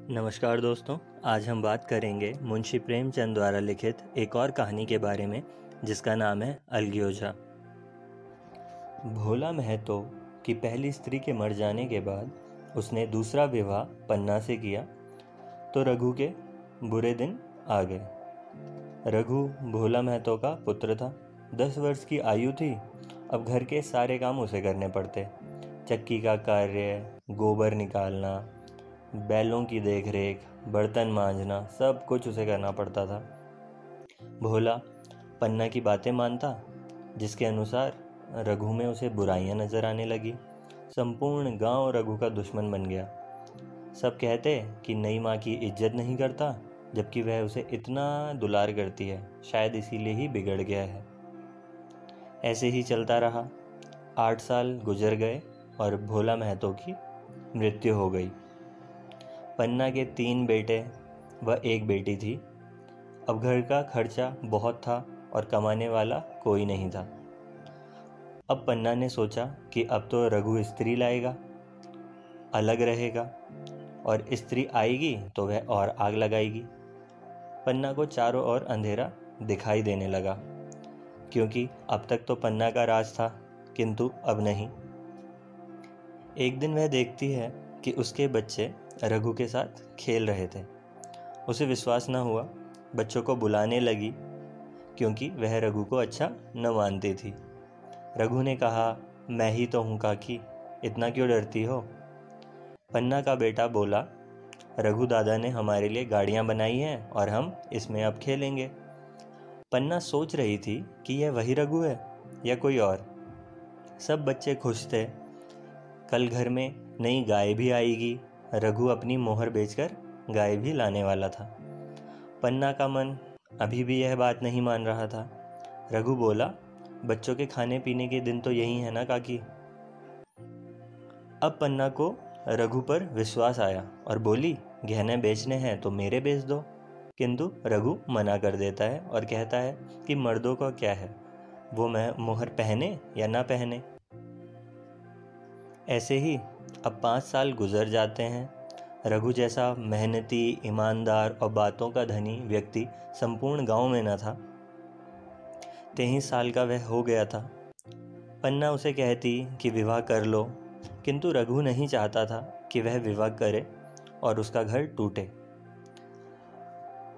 नमस्कार दोस्तों, आज हम बात करेंगे मुंशी प्रेमचंद द्वारा लिखित एक और कहानी के बारे में जिसका नाम है अलगीओझा। भोला महतो की पहली स्त्री के मर जाने के बाद उसने दूसरा विवाह पन्ना से किया तो रघु के बुरे दिन आ गए। रघु भोला महतो का पुत्र था। 10 वर्ष की आयु थी। अब घर के सारे काम उसे करने पड़ते। चक्की का कार्य, गोबर निकालना, बैलों की देखरेख, बर्तन मांजना, सब कुछ उसे करना पड़ता था। भोला पन्ना की बातें मानता, जिसके अनुसार रघु में उसे बुराइयां नजर आने लगी। संपूर्ण गांव रघु का दुश्मन बन गया। सब कहते कि नई माँ की इज्जत नहीं करता, जबकि वह उसे इतना दुलार करती है, शायद इसीलिए ही बिगड़ गया है। ऐसे ही चलता रहा। 8 साल गुजर गए और भोला महतो की मृत्यु हो गई। पन्ना के 3 बेटे व 1 बेटी थी। अब घर का खर्चा बहुत था और कमाने वाला कोई नहीं था। अब पन्ना ने सोचा कि अब तो रघु स्त्री लाएगा, अलग रहेगा, और स्त्री आएगी तो वह और आग लगाएगी। पन्ना को चारों ओर अंधेरा दिखाई देने लगा, क्योंकि अब तक तो पन्ना का राज था, किंतु अब नहीं। एक दिन वह देखती है कि उसके बच्चे रघु के साथ खेल रहे थे। उसे विश्वास न हुआ, बच्चों को बुलाने लगी, क्योंकि वह रघु को अच्छा न मानती थी। रघु ने कहा, मैं ही तो हूँ काकी, इतना क्यों डरती हो? पन्ना का बेटा बोला, रघु दादा ने हमारे लिए गाड़ियाँ बनाई हैं और हम इसमें अब खेलेंगे। पन्ना सोच रही थी कि यह वही रघु है या कोई और। सब बच्चे खुश थे। कल घर में नई गाय भी आएगी। रघु अपनी मोहर बेचकर गाय भी लाने वाला था। पन्ना का मन अभी भी यह बात नहीं मान रहा था। रघु बोला, बच्चों के खाने पीने के दिन तो यही है ना काकी। अब पन्ना को रघु पर विश्वास आया और बोली, गहने बेचने हैं तो मेरे बेच दो। किंतु रघु मना कर देता है और कहता है कि मर्दों का क्या है, वो मैं मोहर पहने या ना पहने। ऐसे ही अब 5 साल गुजर जाते हैं। रघु जैसा मेहनती, ईमानदार और बातों का धनी व्यक्ति संपूर्ण गांव में न था। 23 साल का वह हो गया था। पन्ना उसे कहती कि विवाह कर लो, किंतु रघु नहीं चाहता था कि वह विवाह करे और उसका घर टूटे।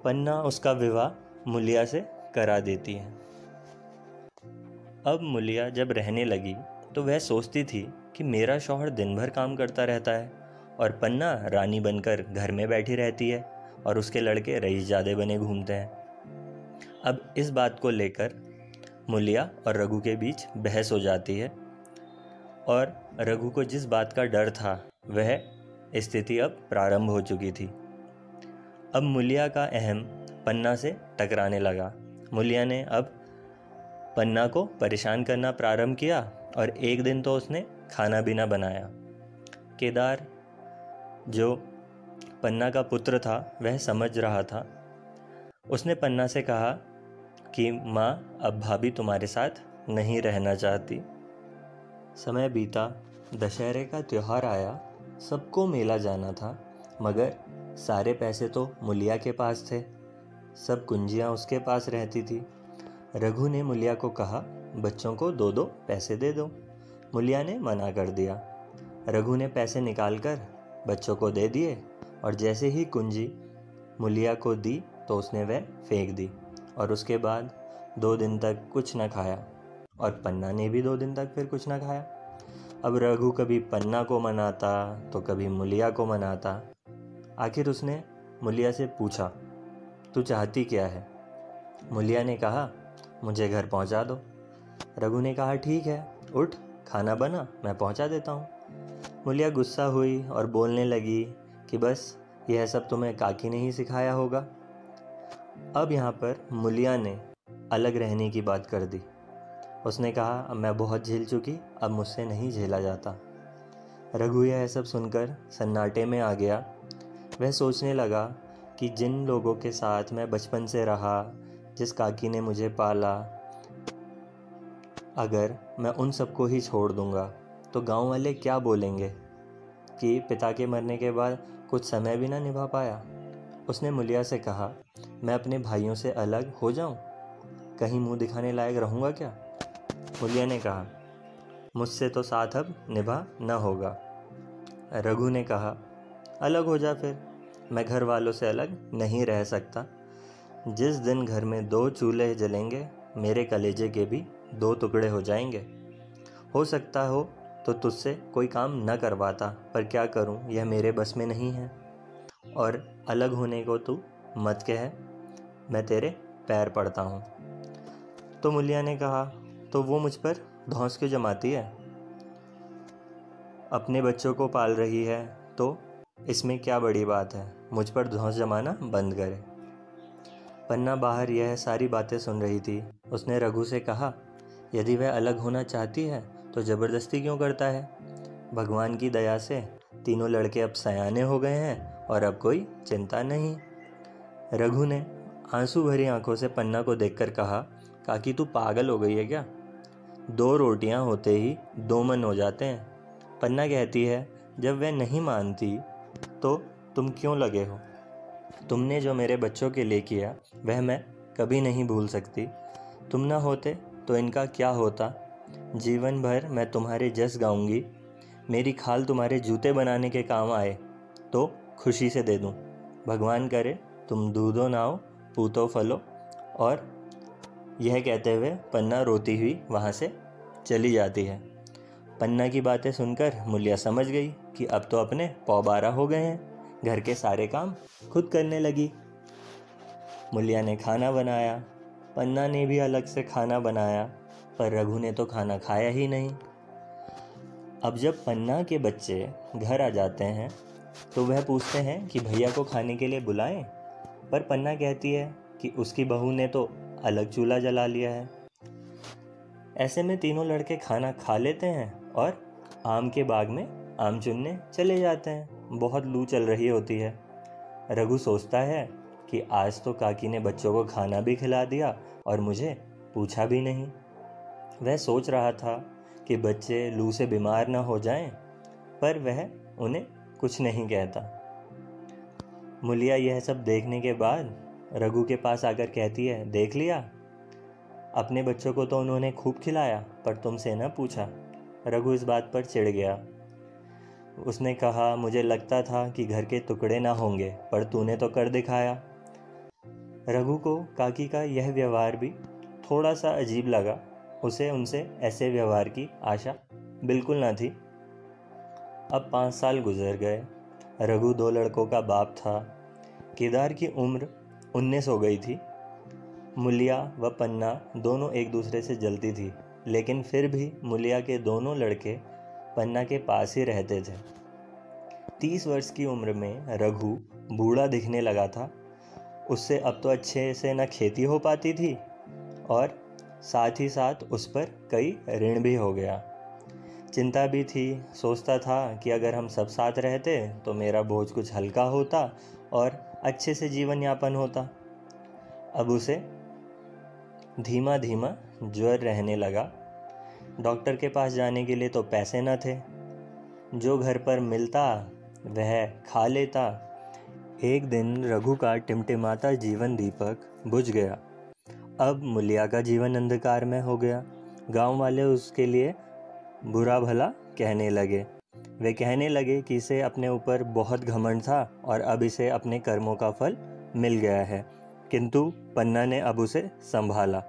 पन्ना उसका विवाह मुलिया से करा देती है। अब मुलिया जब रहने लगी तो वह सोचती थी कि मेरा शौहर दिन भर काम करता रहता है और पन्ना रानी बनकर घर में बैठी रहती है और उसके लड़के रईसजादे बने घूमते हैं। अब इस बात को लेकर मुलिया और रघु के बीच बहस हो जाती है और रघु को जिस बात का डर था वह स्थिति अब प्रारंभ हो चुकी थी। अब मुलिया का अहम पन्ना से टकराने लगा। मुलिया ने अब पन्ना को परेशान करना प्रारंभ किया और एक दिन तो उसने खाना भी ना बनाया। केदार, जो पन्ना का पुत्र था, वह समझ रहा था। उसने पन्ना से कहा कि माँ, अब भाभी तुम्हारे साथ नहीं रहना चाहती। समय बीता, दशहरे का त्योहार आया। सबको मेला जाना था, मगर सारे पैसे तो मुलिया के पास थे। सब कुंजियाँ उसके पास रहती थी। रघु ने मुलिया को कहा, बच्चों को 2-2 पैसे दे दो। मुलिया ने मना कर दिया। रघु ने पैसे निकालकर बच्चों को दे दिए और जैसे ही कुंजी मुलिया को दी तो उसने वह फेंक दी और उसके बाद 2 दिन तक कुछ न खाया और पन्ना ने भी 2 दिन तक फिर कुछ न खाया। अब रघु कभी पन्ना को मनाता तो कभी मुलिया को मनाता। आखिर उसने मुलिया से पूछा, तू चाहती क्या है? मुलिया ने कहा, मुझे घर पहुंचा दो। रघु ने कहा, ठीक है, उठ, खाना बना, मैं पहुंचा देता हूँ। मुलिया गुस्सा हुई और बोलने लगी कि बस यह सब तुम्हें काकी ने ही सिखाया होगा। अब यहाँ पर मुलिया ने अलग रहने की बात कर दी। उसने कहा, अब मैं बहुत झेल चुकी, अब मुझसे नहीं झेला जाता। रघु यह सब सुनकर सन्नाटे में आ गया। वह सोचने लगा कि जिन लोगों के साथ मैं बचपन से रहा, जिस काकी ने मुझे पाला, अगर मैं उन सबको ही छोड़ दूंगा तो गांव वाले क्या बोलेंगे कि पिता के मरने के बाद कुछ समय भी ना निभा पाया। उसने मुलिया से कहा, मैं अपने भाइयों से अलग हो जाऊं? कहीं मुंह दिखाने लायक रहूँगा क्या? मुलिया ने कहा, मुझसे तो साथ अब निभा न होगा। रघु ने कहा, अलग हो जा फिर। मैं घर वालों से अलग नहीं रह सकता। जिस दिन घर में 2 चूल्हे जलेंगे, मेरे कलेजे के भी 2 टुकड़े हो जाएंगे। हो सकता हो तो तुझसे कोई काम न करवाता, पर क्या करूं, यह मेरे बस में नहीं है। और अलग होने को तू मत कह, मैं तेरे पैर पड़ता हूँ। तो मुलिया ने कहा, तो वो मुझ पर धौंस क्यों जमाती है? अपने बच्चों को पाल रही है तो इसमें क्या बड़ी बात है? मुझ पर धौंस जमाना बंद करे। पन्ना बाहर यह सारी बातें सुन रही थी। उसने रघु से कहा, यदि वह अलग होना चाहती है तो ज़बरदस्ती क्यों करता है? भगवान की दया से तीनों लड़के अब सयाने हो गए हैं और अब कोई चिंता नहीं। रघु ने आंसू भरी आंखों से पन्ना को देखकर कहा, काकी तू पागल हो गई है क्या? 2 रोटियां होते ही 2 मन हो जाते हैं। पन्ना कहती है, जब वह नहीं मानती तो तुम क्यों लगे हो? तुमने जो मेरे बच्चों के लिए किया वह मैं कभी नहीं भूल सकती। तुम ना होते तो इनका क्या होता? जीवन भर मैं तुम्हारे जस गाऊंगी। मेरी खाल तुम्हारे जूते बनाने के काम आए तो खुशी से दे दूं। भगवान करे तुम दूधो नाओ पूतो फलो। और यह कहते हुए पन्ना रोती हुई वहाँ से चली जाती है। पन्ना की बातें सुनकर मुलिया समझ गई कि अब तो अपने पौ-बारा हो गए हैं। घर के सारे काम खुद करने लगी। मुलिया ने खाना बनाया, पन्ना ने भी अलग से खाना बनाया, पर रघु ने तो खाना खाया ही नहीं। अब जब पन्ना के बच्चे घर आ जाते हैं तो वह पूछते हैं कि भैया को खाने के लिए बुलाएं, पर पन्ना कहती है कि उसकी बहू ने तो अलग चूल्हा जला लिया है। ऐसे में तीनों लड़के खाना खा लेते हैं और आम के बाग में आम चुनने चले जाते हैं। बहुत लू चल रही होती है। रघु सोचता है कि आज तो काकी ने बच्चों को खाना भी खिला दिया और मुझे पूछा भी नहीं। वह सोच रहा था कि बच्चे लू से बीमार न हो जाएं, पर वह उन्हें कुछ नहीं कहता। मुलिया यह सब देखने के बाद रघु के पास आकर कहती है, देख लिया, अपने बच्चों को तो उन्होंने खूब खिलाया, पर तुमसे न पूछा। रघु इस बात पर चिढ़ गया। उसने कहा, मुझे लगता था कि घर के टुकड़े ना होंगे, पर तूने तो कर दिखाया। रघु को काकी का यह व्यवहार भी थोड़ा सा अजीब लगा। उसे उनसे ऐसे व्यवहार की आशा बिल्कुल ना थी। अब 5 साल गुजर गए। रघु 2 लड़कों का बाप था। केदार की उम्र 19 हो गई थी। मुलिया व पन्ना दोनों एक दूसरे से जलती थी, लेकिन फिर भी मुलिया के दोनों लड़के पन्ना के पास ही रहते थे। 30 वर्ष की उम्र में रघु बूढ़ा दिखने लगा था। उससे अब तो अच्छे से न खेती हो पाती थी और साथ ही साथ उस पर कई ऋण भी हो गया। चिंता भी थी। सोचता था कि अगर हम सब साथ रहते तो मेरा बोझ कुछ हल्का होता और अच्छे से जीवन यापन होता। अब उसे धीमा धीमा ज्वर रहने लगा। डॉक्टर के पास जाने के लिए तो पैसे न थे। जो घर पर मिलता वह खा लेता। एक दिन रघु का टिमटिमाता जीवन दीपक बुझ गया। अब मुलिया का जीवन अंधकार में हो गया। गांव वाले उसके लिए बुरा भला कहने लगे। वे कहने लगे कि इसे अपने ऊपर बहुत घमंड था और अब इसे अपने कर्मों का फल मिल गया है। किंतु पन्ना ने अब उसे संभाला।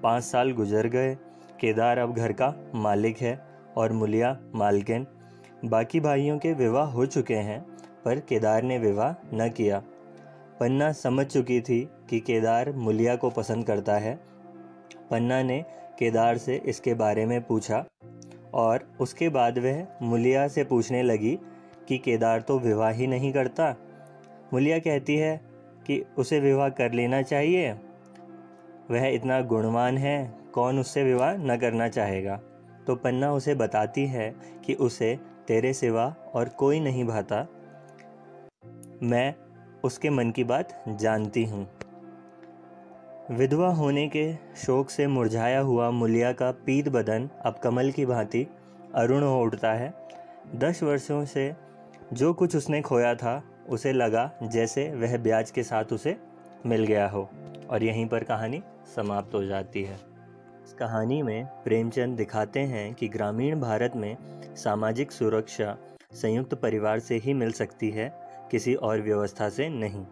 5 साल गुजर गए। केदार अब घर का मालिक है और मुलिया मालकिन। बाकी भाइयों के विवाह हो चुके हैं, पर केदार ने विवाह न किया। पन्ना समझ चुकी थी कि केदार मुलिया को पसंद करता है। पन्ना ने केदार से इसके बारे में पूछा और उसके बाद वह मुलिया से पूछने लगी कि केदार तो विवाह ही नहीं करता। मुलिया कहती है कि उसे विवाह कर लेना चाहिए, वह इतना गुणवान है, कौन उससे विवाह न करना चाहेगा। तो पन्ना उसे बताती है कि उसे तेरे सिवा और कोई नहीं भाता। मैं उसके मन की बात जानती हूँ। विधवा होने के शोक से मुरझाया हुआ मुलिया का पीत बदन अब कमल की भांति अरुण हो उठता है। 10 वर्षों से जो कुछ उसने खोया था उसे लगा जैसे वह ब्याज के साथ उसे मिल गया हो, और यहीं पर कहानी समाप्त हो जाती है। इस कहानी में प्रेमचंद दिखाते हैं कि ग्रामीण भारत में सामाजिक सुरक्षा संयुक्त परिवार से ही मिल सकती है, किसी और व्यवस्था से नहीं।